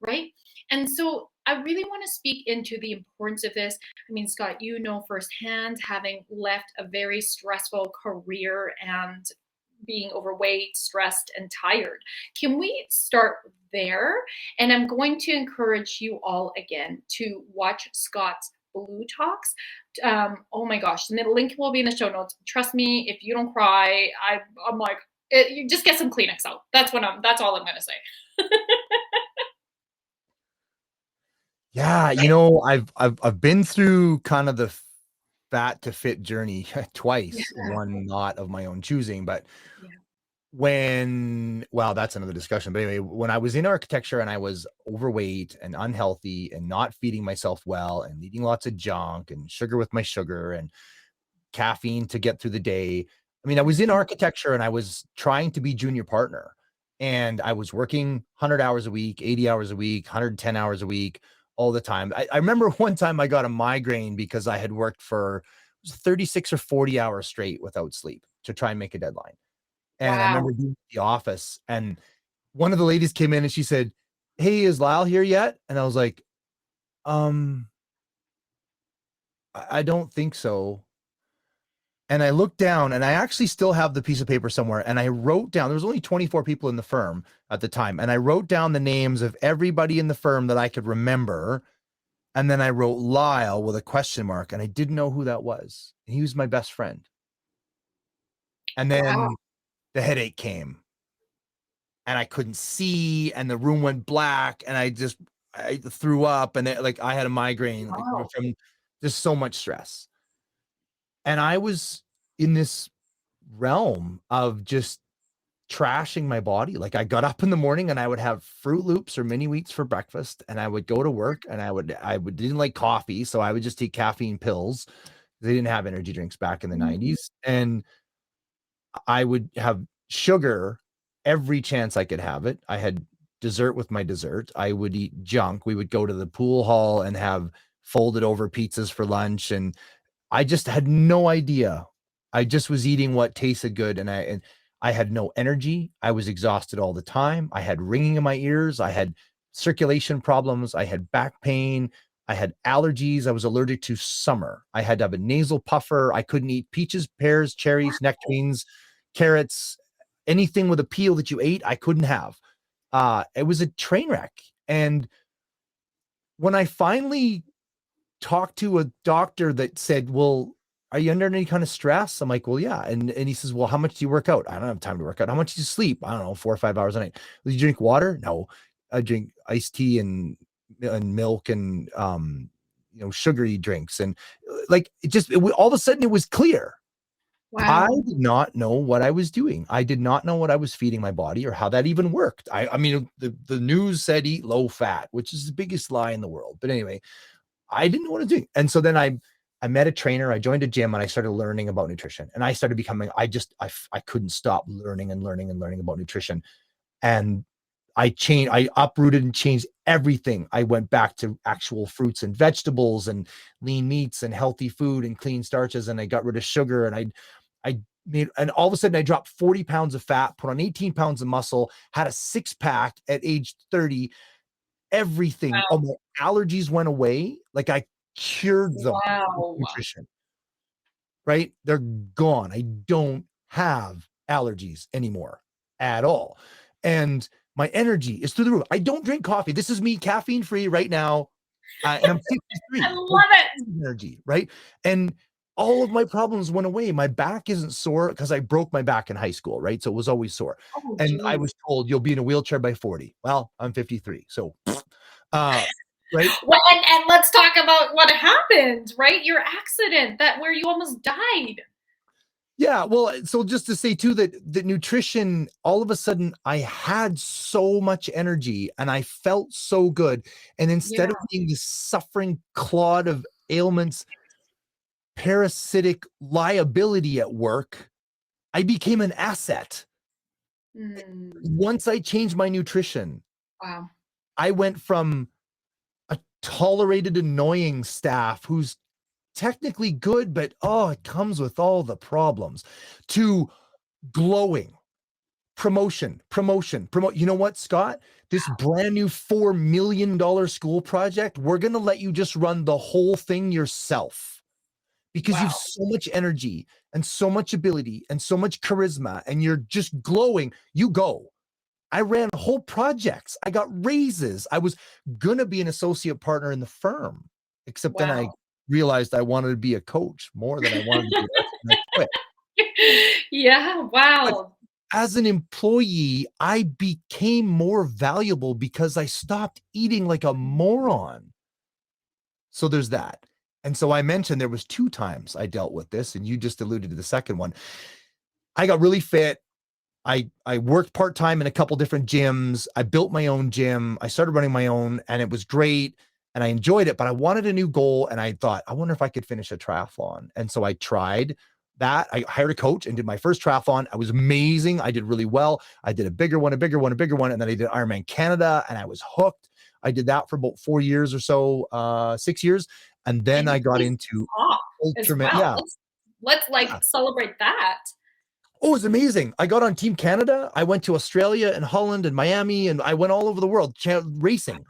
right? And so I really want to speak into the importance of this. I mean, Scott, you know firsthand, having left a very stressful career and being overweight, stressed, and tired. Can we start there? And I'm going to encourage you all again to watch Scott's Blue Talks. Oh my gosh, the link will be in the show notes. Trust me, if you don't cry, I'm like, you just get some Kleenex out. That's all I'm gonna say. Yeah, you know, I've been through kind of the fat to fit journey twice, Yeah. one not of my own choosing, but Yeah. well, that's another discussion. But anyway, when I was in architecture and I was overweight and unhealthy and not feeding myself well and eating lots of junk and sugar with my sugar and caffeine to get through the day. I mean, I was in architecture and I was trying to be junior partner and I was working 100 hours a week, 80 hours a week, 110 hours a week, all the time. I remember one time I got a migraine because I had worked for 36 or 40 hours straight without sleep to try and make a deadline. And I remember Wow. being at the office and one of the ladies came in and she said, "Hey, is Lyle here yet?" And I was like, I don't think so. And I looked down and I actually still have the piece of paper somewhere. And I wrote down, there was only 24 people in the firm at the time. And I wrote down the names of everybody in the firm that I could remember. And then I wrote Lyle with a question mark. And I didn't know who that was. And he was my best friend. And then Wow. the headache came and I couldn't see and the room went black and I threw up and I had a migraine Wow. from just so much stress. And I was in this realm of just trashing my body. Like I got up in the morning and I would have Fruit Loops or mini wheats for breakfast and I would go to work and I didn't like coffee. So I would just take caffeine pills. They didn't have energy drinks back in the 90s. And I would have sugar every chance I could have it. I had dessert with my dessert. I would eat junk. We would go to the pool hall and have folded over pizzas for lunch. And I just had no idea. I just was eating what tasted good. And I had no energy. I was exhausted all the time. I had ringing in my ears. I had circulation problems. I had back pain. I had allergies. I was allergic to summer. I had to have a nasal puffer. I couldn't eat peaches, pears, cherries, nectarines, carrots, anything with a peel that you ate, I couldn't have. It was a train wreck. And when I finally talked to a doctor that said, well, are you under any kind of stress? I'm like, well, yeah. And he says, well, how much do you work out? I don't have time to work out. How much do you sleep? I don't know, 4 or 5 hours a night. Do you drink water? No. I drink iced tea and milk and, sugary drinks. And like, all of a sudden it was clear. Wow. I did not know what I was doing. I did not know what I was feeding my body or how that even worked. I mean, the news said eat low fat, which is the biggest lie in the world. But anyway, I didn't know what I was doing. And so then I met a trainer, I joined a gym, and I started learning about nutrition. And I started becoming, I couldn't stop learning about nutrition. And I uprooted and changed everything. I went back to actual fruits and vegetables and lean meats and healthy food and clean starches. And I got rid of sugar, and and all of a sudden I dropped 40 pounds of fat, put on 18 pounds of muscle, had a 6-pack at age 30, everything. Wow. All my allergies went away. Like I cured them Wow. with nutrition, right? They're gone. I don't have allergies anymore at all. And my energy is through the roof. I don't drink coffee. This is me caffeine free right now. And I'm 53. I love it. Energy, right? And all of my problems went away. My back isn't sore because I broke my back in high school, right? So it was always sore. Oh, And I geez. was told you'll be in a wheelchair by 40. Well, I'm 53. So, right? Well, and let's talk about what happened, right? Your accident where you almost died. Yeah, well, so just to say too that nutrition, all of a sudden I had so much energy and I felt so good. And instead of being this suffering clod of ailments, parasitic liability at work, I became an asset. Once I changed my nutrition, Wow. I went from a tolerated, annoying staff who's technically good, but it comes with all the problems, to glowing, promotion. You know what, Scott? This brand new $4 million school project, we're going to let you just run the whole thing yourself because you've so much energy and so much ability and so much charisma and you're just glowing. You go. I ran whole projects. I got raises. I was going to be an associate partner in the firm, except then I realized I wanted to be a coach more than I wanted to be and I quit. Yeah, wow. But as an employee, I became more valuable because I stopped eating like a moron. So there's that. And so I mentioned there was 2 times I dealt with this, and you just alluded to the second one. I got really fit. I worked part-time in a couple different gyms. I built my own gym. I started running my own, and it was great. And I enjoyed it, but I wanted a new goal. And I thought, I wonder if I could finish a triathlon. And so I tried that. I hired a coach and did my first triathlon. I was amazing. I did really well. I did a bigger one. And then I did Ironman Canada and I was hooked. I did that for about 4 years or so, 6 years. And then I got into Ultraman. Well. Let's celebrate that. Oh, it was amazing. I got on Team Canada. I went to Australia and Holland and Miami, and I went all over the world racing.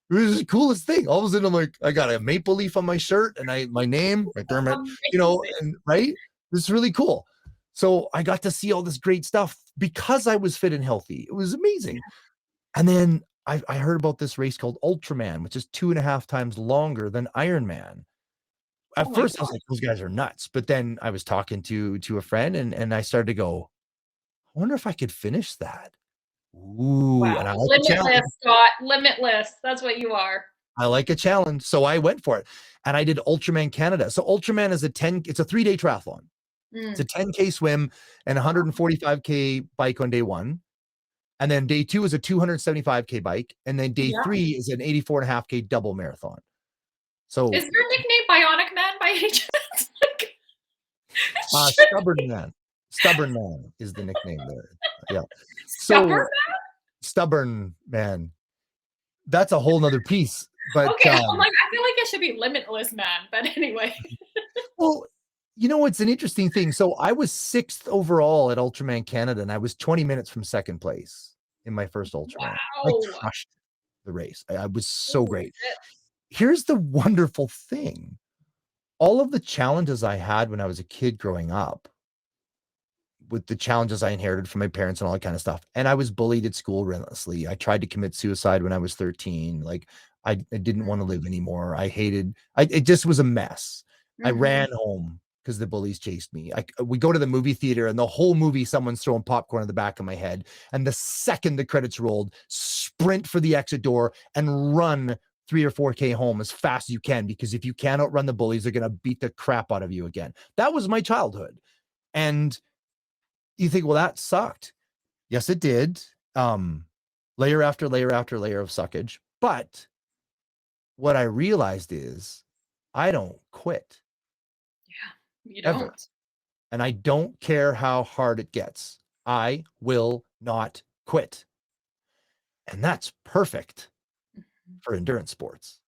It was the coolest thing. All of a sudden, I'm like, I got a maple leaf on my shirt and my name, McDermott, and right? This is really cool. So I got to see all this great stuff because I was fit and healthy. It was amazing. And then I heard about this race called Ultraman, which is 2.5 times longer than Ironman. At first, I was like, those guys are nuts. But then I was talking to a friend and I started to go, I wonder if I could finish that. Ooh, wow. And I like Limitless, Scott. Limitless. That's what you are. I like a challenge. So I went for it. And I did Ultraman Canada. So Ultraman is it's a 3-day triathlon. It's a 10K swim and 145K bike on day 1. And then day 2 is a 275K bike. And then day 3 is an 84.5K double marathon. So is your nickname Bionic Man by any chance? Stubborn Man. Stubborn Man is the nickname there. Yeah. Stubborn? So Stubborn Man. That's a whole nother piece. But Okay, I'm like, I feel like it should be Limitless Man, but anyway. well, it's an interesting thing. So I was 6th overall at Ultraman Canada, and I was 20 minutes from second place in my first Ultraman. I Wow. crushed the race. I was so Holy great. shit. Here's the wonderful thing. All of the challenges I had when I was a kid growing up, with the challenges I inherited from my parents and all that kind of stuff. And I was bullied at school relentlessly. I tried to commit suicide when I was 13. Like I didn't want to live anymore. It just was a mess. I Mhm. ran home because the bullies chased me. We go to the movie theater and the whole movie, someone's throwing popcorn in the back of my head. And the second the credits rolled, sprint for the exit door and run 3 or 4K home as fast as you can. Because if you can't outrun the bullies, they're going to beat the crap out of you again. That was my childhood. And you think, well, that sucked. Yes, it did. Layer after layer after layer of suckage. But what I realized is I don't quit You ever. don't. And I don't care how hard it gets. I will not quit. And that's perfect for endurance sports,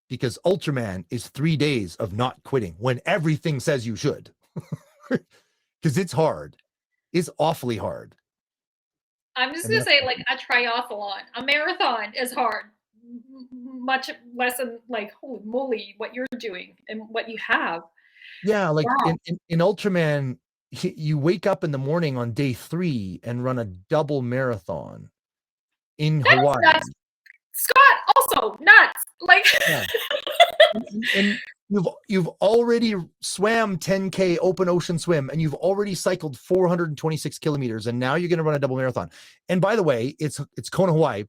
because Ultraman is 3 days of not quitting when everything says you should. Because it's hard. It's awfully hard. I'm just And gonna that's say, like, a triathlon, a marathon is hard. Much less than like, holy moly, what you're doing and what you have. yeah, like Wow. in Ultraman, you wake up in the morning on day 3 and run a double marathon in That is Hawaii. nuts. Scott, also nuts. Like, Yeah. And you've already swam 10K open ocean swim, and you've already cycled 426 kilometers, and now you're going to run a double marathon. And by the way, it's Kona, Hawaii.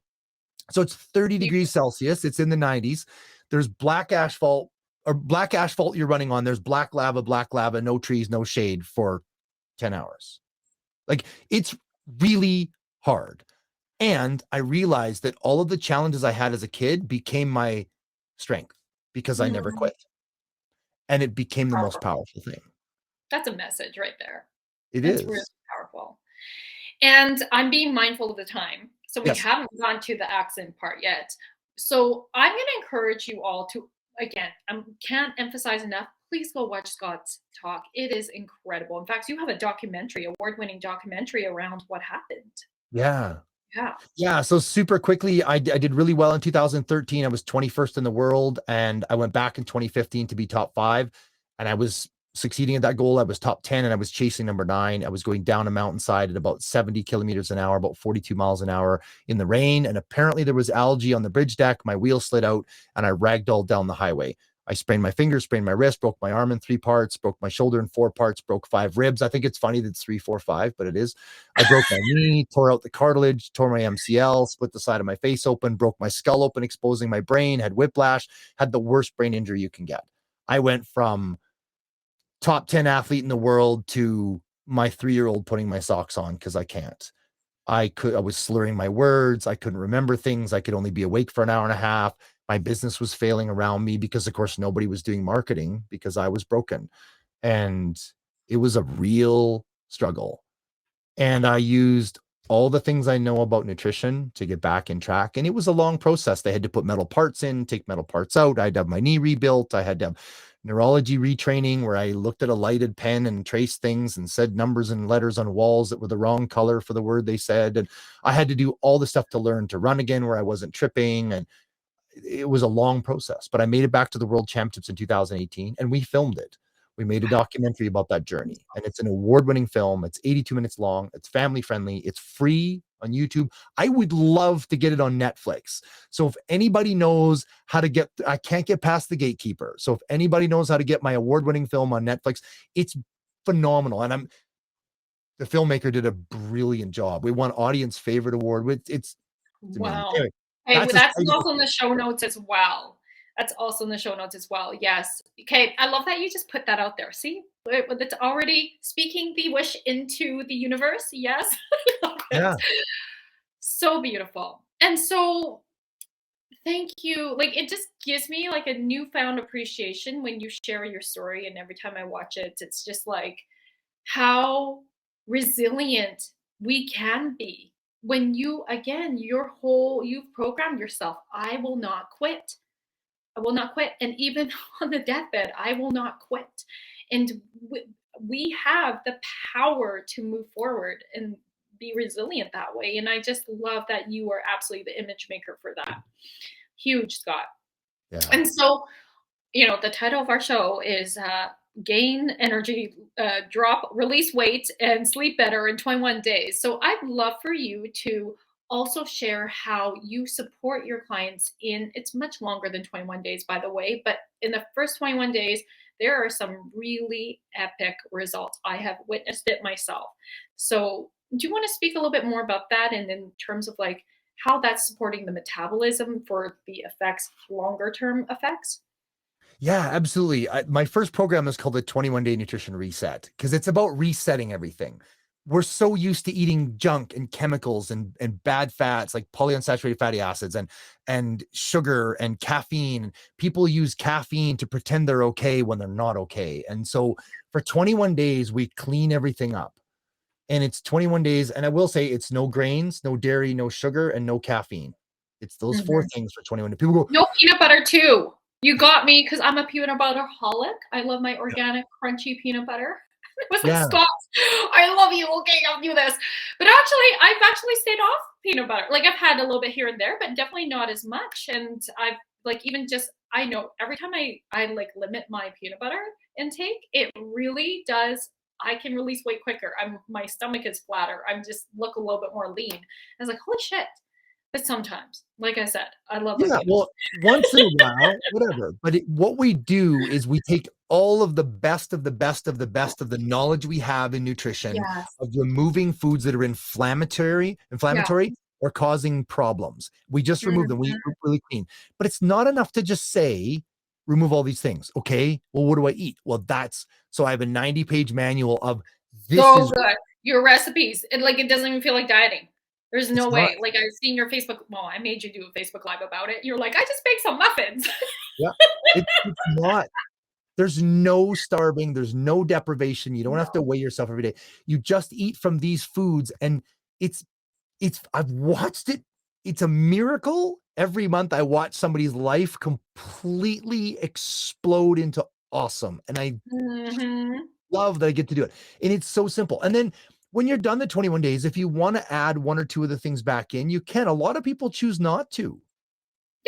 So it's 30 degrees Celsius. It's in the 90s. There's black asphalt you're running on. There's black lava, no trees, no shade for 10 hours. Like, it's really hard. And I realized that all of the challenges I had as a kid became my strength because I never quit. And it became the most powerful thing. that's a message right there. It That's is. really powerful. And I'm being mindful of the time. So we Yes. haven't gone to the accent part yet. So I'm going to encourage you all to, again, I can't emphasize enough, please go watch Scott's talk. It is incredible. In fact, you have a documentary, award-winning documentary around what happened. Yeah. Yeah. Yeah. So super quickly, I did really well in 2013. I was 21st in the world, and I went back in 2015 to be top 5. And I was succeeding at that goal. I was top 10, and I was chasing number 9. I was going down a mountainside at about 70 kilometers an hour, about 42 miles an hour in the rain. And apparently there was algae on the bridge deck. My wheel slid out, and I ragdolled down the highway. I sprained my finger, sprained my wrist, broke my arm in 3 parts, broke my shoulder in 4 parts, broke 5 ribs. I think it's funny that it's 3, 4, 5, but it is. I broke my knee, tore out the cartilage, tore my MCL, split the side of my face open, broke my skull open, exposing my brain, had whiplash, had the worst brain injury you can get. I went from top 10 athlete in the world to my 3-year-old putting my socks on because I can't. I was slurring my words. I couldn't remember things. I could only be awake for an hour and a half. My business was failing around me because, of course, nobody was doing marketing because I was broken. And it was a real struggle. And I used all the things I know about nutrition to get back in track. And it was a long process. They had to put metal parts in, take metal parts out. I had to have my knee rebuilt. I had to have neurology retraining where I looked at a lighted pen and traced things and said numbers and letters on walls that were the wrong color for the word they said. And I had to do all the stuff to learn to run again where I wasn't tripping. And it was a long process, but I made it back to the World Championships in 2018, and we filmed it. We made a documentary about that journey, and it's an award-winning film. It's 82 minutes long. It's family friendly. It's free on YouTube. I would love to get it on Netflix. So if anybody knows how to get, I can't get past the gatekeeper. So if anybody knows how to get my award-winning film on Netflix, it's phenomenal. And the filmmaker did a brilliant job. We won audience favorite award. It's amazing. Wow. Anyway, Hey, that's that's also in the show notes as well. That's also in the show notes as well. Yes. Okay. I love that you just put that out there. See, it's already speaking the wish into the universe. Yes. I love it. Yeah. So beautiful. And so thank you. Like, it just gives me like a newfound appreciation when you share your story. And every time I watch it, it's just like how resilient we can be when you, again, you've programmed yourself. I will not quit. I will not quit. And even on the deathbed, I will not quit. And we have the power to move forward and be resilient that way. And I just love that you are absolutely the image maker for that. Huge, Scott. Yeah. And so, the title of our show is Gain Energy, Release Weight, and Sleep Better in 21 Days. So I'd love for you to also share how you support your clients it's much longer than 21 days, by the way, but in the first 21 days, there are some really epic results. I have witnessed it myself. So do you want to speak a little bit more about that, and in terms of like how that's supporting the metabolism for the effects, longer term effects? Yeah, absolutely. My first program is called the 21-Day Nutrition Reset because it's about resetting everything. We're so used to eating junk and chemicals and bad fats like polyunsaturated fatty acids and sugar and caffeine. People use caffeine to pretend they're okay when they're not okay. And so for 21 days, we clean everything up. And it's 21 days. And I will say it's no grains, no dairy, no sugar, and no caffeine. It's those four things for 21 days. People go, no peanut butter too. You got me, because I'm a peanut butter holic. I love my organic, crunchy peanut butter. It was like, Scott, I love you. Okay, I'll do this. But I've actually stayed off peanut butter. Like, I've had a little bit here and there, but definitely not as much. And I've I know every time I like limit my peanut butter intake, it really does. I can release weight quicker. My stomach is flatter. I'm just look a little bit more lean. I was like, holy shit. But sometimes, like I said, I love yeah, well, once in a while, whatever. But what we do is we take all of the best of the best of the best of the knowledge we have in nutrition of removing foods that are inflammatory or causing problems. We just remove them. We really clean. But it's not enough to just say, remove all these things. Okay, well, what do I eat? Well, so I have a 90-page manual of this. So good. Your recipes. It doesn't even feel like dieting. There's no way. Like, I've seen your Facebook. Well, I made you do a Facebook Live about it. You're like, I just baked some muffins. Yeah, it's not. There's no starving. There's no deprivation. You don't have to weigh yourself every day. You just eat from these foods, and I've watched it. It's a miracle. Every month I watch somebody's life completely explode into awesome, and I love that I get to do it. And it's so simple. And then when you're done the 21 days, if you want to add one or two of the things back in, you can. A lot of people choose not to.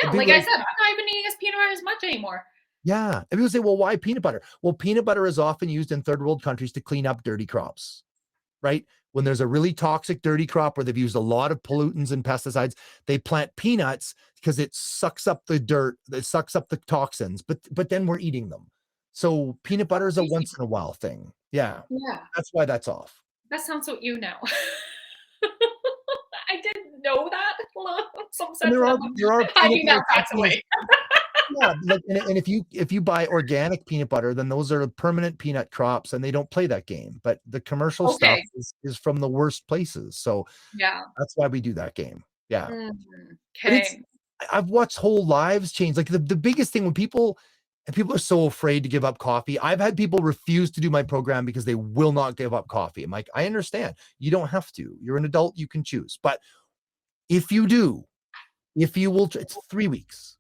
Yeah, like I said, I'm not even eating peanut butter as much anymore. Yeah. And people say, well, why peanut butter? Well, peanut butter is often used in third world countries to clean up dirty crops, right? When there's a really toxic, dirty crop where they've used a lot of pollutants and pesticides, they plant peanuts because it sucks up the dirt, it sucks up the toxins, but then we're eating them. So peanut butter is a once in a while thing. Yeah. Yeah. That's why that's off. That sounds so you now. I didn't know that. Some sense there are hiding that facts away. Yeah, and if you buy organic peanut butter, then those are permanent peanut crops, and they don't play that game. But the commercial stuff is from the worst places, so yeah, that's why we do that game. Yeah. Okay. I've watched whole lives change. Like the biggest thing when people are so afraid to give up coffee. I've had people refuse to do my program because they will not give up coffee. I'm like, I understand. You don't have to. You're an adult. You can choose. But if you do, if you will, it's 3 weeks.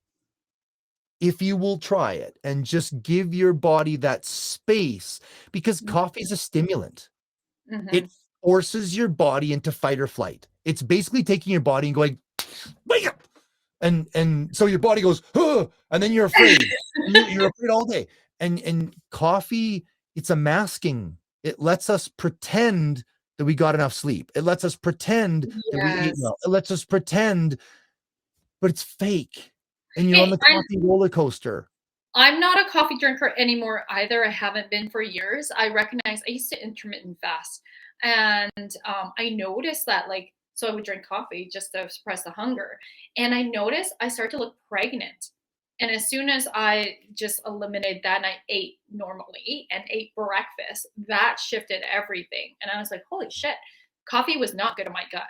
If you will try it and just give your body that space, because coffee is a stimulant. It forces your body into fight or flight. It's basically taking your body and going, wake up. And so your body goes, oh, and then you're afraid. You're afraid all day. And coffee, it's a masking. It lets us pretend that we got enough sleep. It lets us pretend that we ate well. It lets us pretend, but it's fake. And you're on the coffee roller coaster. I'm not a coffee drinker anymore either. I haven't been for years. I used to intermittent fast. And I noticed that, so I would drink coffee just to suppress the hunger. And I noticed I started to look pregnant. And as soon as I just eliminated that and I ate normally and ate breakfast, that shifted everything. And I was like, holy shit, coffee was not good in my gut.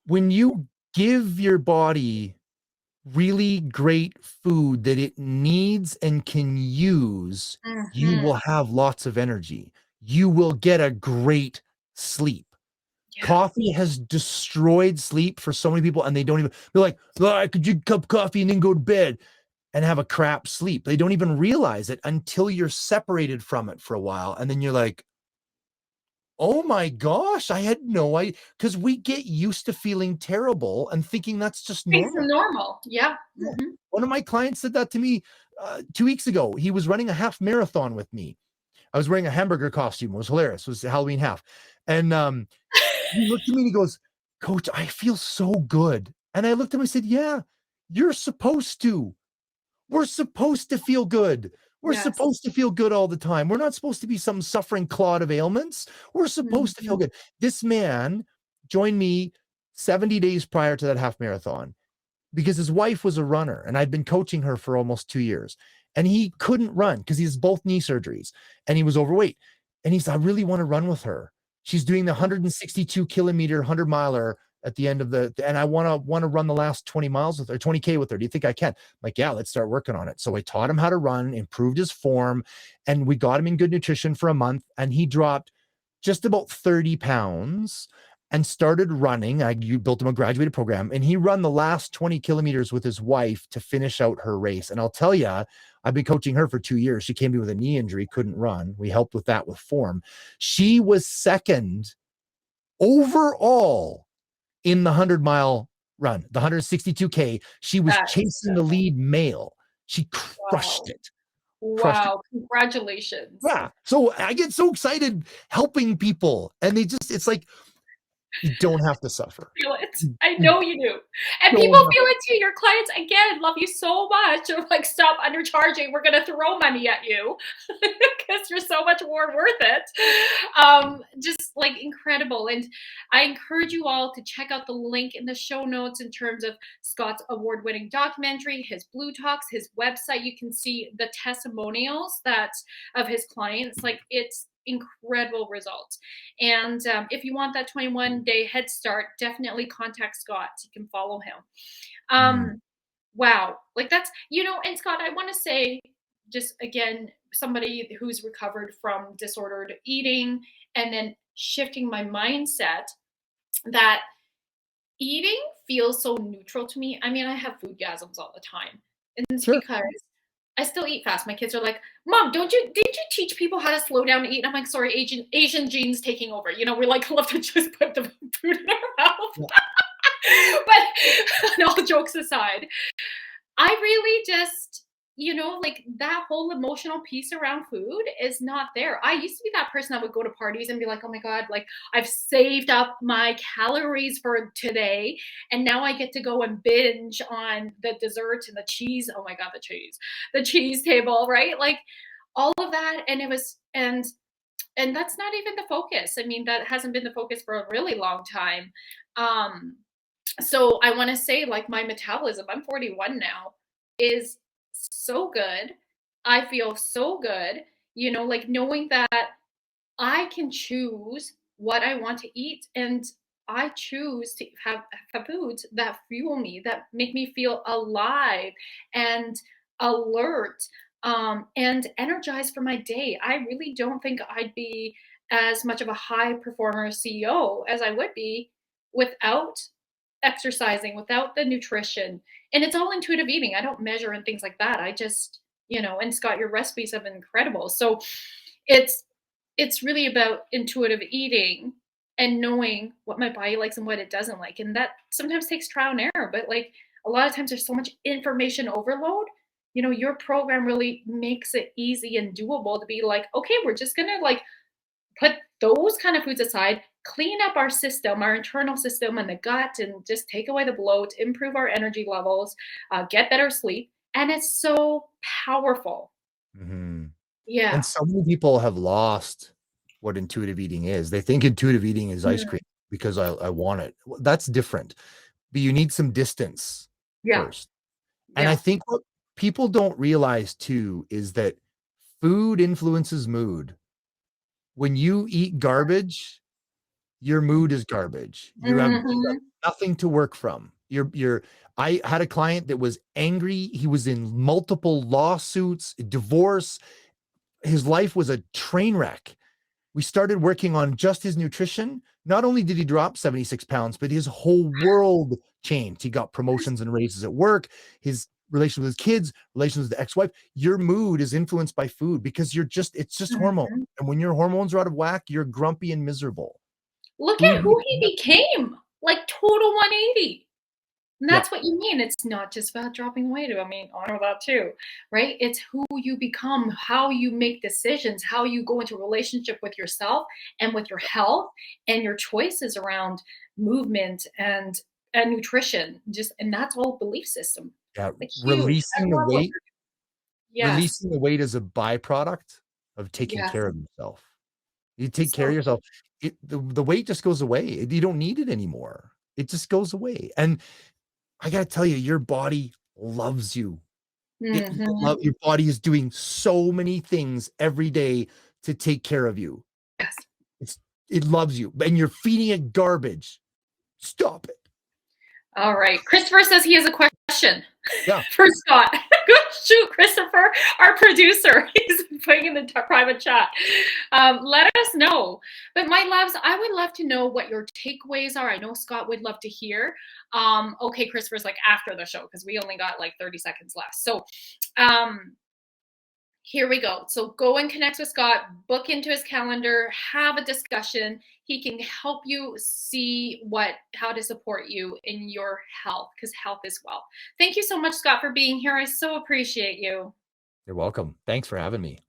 When you give your body really great food that it needs and can use, you will have lots of energy. You will get a great sleep. Yeah. Coffee has destroyed sleep for so many people, and they don't even, they're like, oh, I could drink a cup of coffee and then go to bed and have a crap sleep. They don't even realize it until you're separated from it for a while. And then you're like, oh my gosh, I had no idea. Because we get used to feeling terrible and thinking that's just Things normal. are normal. Yeah. Yeah. Mhm. One of my clients said that to me 2 weeks ago. He was running a half marathon with me. I was wearing a hamburger costume. It was hilarious. It was a Halloween half. And he looked at me and he goes, Coach, I feel so good. And I looked at him and said, yeah, you're supposed to. We're supposed to feel good. We're Yes. supposed to feel good all the time. We're not supposed to be some suffering clod of ailments. We're supposed to feel good. This man joined me 70 days prior to that half marathon because his wife was a runner and I'd been coaching her for almost 2 years. And he couldn't run because he has both knee surgeries and he was overweight. And he said, I really want to run with her. She's doing the 162 kilometer, 100 miler at the end of and I want to run the last 20 miles with her, 20K with her. Do you think I can? I'm like, yeah, let's start working on it. So I taught him how to run, improved his form, and we got him in good nutrition for a month. And he dropped just about 30 pounds and started running. You built him a graduated program, and he run the last 20 kilometers with his wife to finish out her race. And I'll tell you, I've been coaching her for 2 years. She came to me with a knee injury, couldn't run. We helped with that with form. She was second overall in the 100-mile run, the 162K. She was chasing the lead male. She crushed it. Wow. Congratulations. Yeah. So I get so excited helping people, and it's like, you don't have to suffer. Feel it. I know you do. And people feel it too. Your clients, again, love you so much. They're like, stop undercharging. We're going to throw money at you because you're so much more worth it. Just like incredible. And I encourage you all to check out the link in the show notes in terms of Scott's award-winning documentary, his Blue Talks, his website. You can see the testimonials of his clients. Like, it's incredible results. And if you want that 21-day head start, definitely contact Scott. You can follow him. Wow. Like, that's, and Scott, I want to say, just again, somebody who's recovered from disordered eating and then shifting my mindset, that eating feels so neutral to me. I mean, I have food gasms all the time. And it's because I still eat fast. My kids are like, Mom, did you teach people how to slow down and eat? And I'm like, sorry, Asian genes taking over. We like love to just put the food in our mouth. But all jokes aside, I really just, like, that whole emotional piece around food is not there. I used to be that person that would go to parties and be like, oh my God, like, I've saved up my calories for today, and now I get to go and binge on the dessert and the cheese. Oh my God, the cheese table, right? Like, all of that. And it was, and that's not even the focus. I mean, that hasn't been the focus for a really long time. So I want to say, like, my metabolism, I'm 41 now, is so good. I feel so good, like, knowing that I can choose what I want to eat, and I choose to have foods that fuel me, that make me feel alive and alert, and energized for my day. I really don't think I'd be as much of a high performer CEO as I would be without exercising, without the nutrition. And it's all intuitive eating. I don't measure and things like that. I just, and Scott, your recipes have been incredible. So it's really about intuitive eating and knowing what my body likes and what it doesn't like. And that sometimes takes trial and error, but like, a lot of times there's so much information overload. Your program really makes it easy and doable to be like, okay, we're just going to, like, put those kind of foods aside, clean up our system, our internal system and the gut, and just take away the bloat, improve our energy levels, get better sleep. And it's so powerful. Yeah. And so many people have lost what intuitive eating is. They think intuitive eating is ice cream because I want it. That's different. But you need some distance first. And I think what people don't realize too is that food influences mood. When you eat garbage, your mood is garbage. You have nothing to work from. I had a client that was angry. He was in multiple lawsuits, divorce. His life was a train wreck. we started working on just his nutrition. Not only did he drop 76 pounds, but his whole world changed. He got promotions and raises at work, his relations with his kids, relations with the ex-wife. Your mood is influenced by food because it's just hormone. Mhm. And when your hormones are out of whack, you're grumpy and miserable. Look Food at who makes he became, like total 180. And Yeah. that's what you mean. It's not just about dropping weight. I mean, I know that too, right? It's who you become, how you make decisions, how you go into a relationship with yourself and with your health and your choices around movement and nutrition. And that's all belief system. Yeah, Like huge. I releasing the love what weight, Yes. releasing the weight is a byproduct of taking Yes. care of yourself. You take care of So yourself, the weight just goes away. You don't need it anymore. It just goes away. And I gotta tell you, your body loves you. Mhm. Your body is doing so many things every day to take care of you. Yes. It loves you, and you're feeding it garbage. Stop it. All right. Christopher says he has a question Yeah. for Scott. Good shoot, Christopher, our producer. He's putting in the private chat. Let us know. But my loves, I would love to know what your takeaways are. I know Scott would love to hear. Okay, Christopher's like after the show because we only got like 30 seconds left. So here we go. So go and connect with Scott, book into his calendar, have a discussion. He can help you see how to support you in your health because health is wealth. Thank you so much, Scott, for being here. I so appreciate you. You're welcome. Thanks for having me.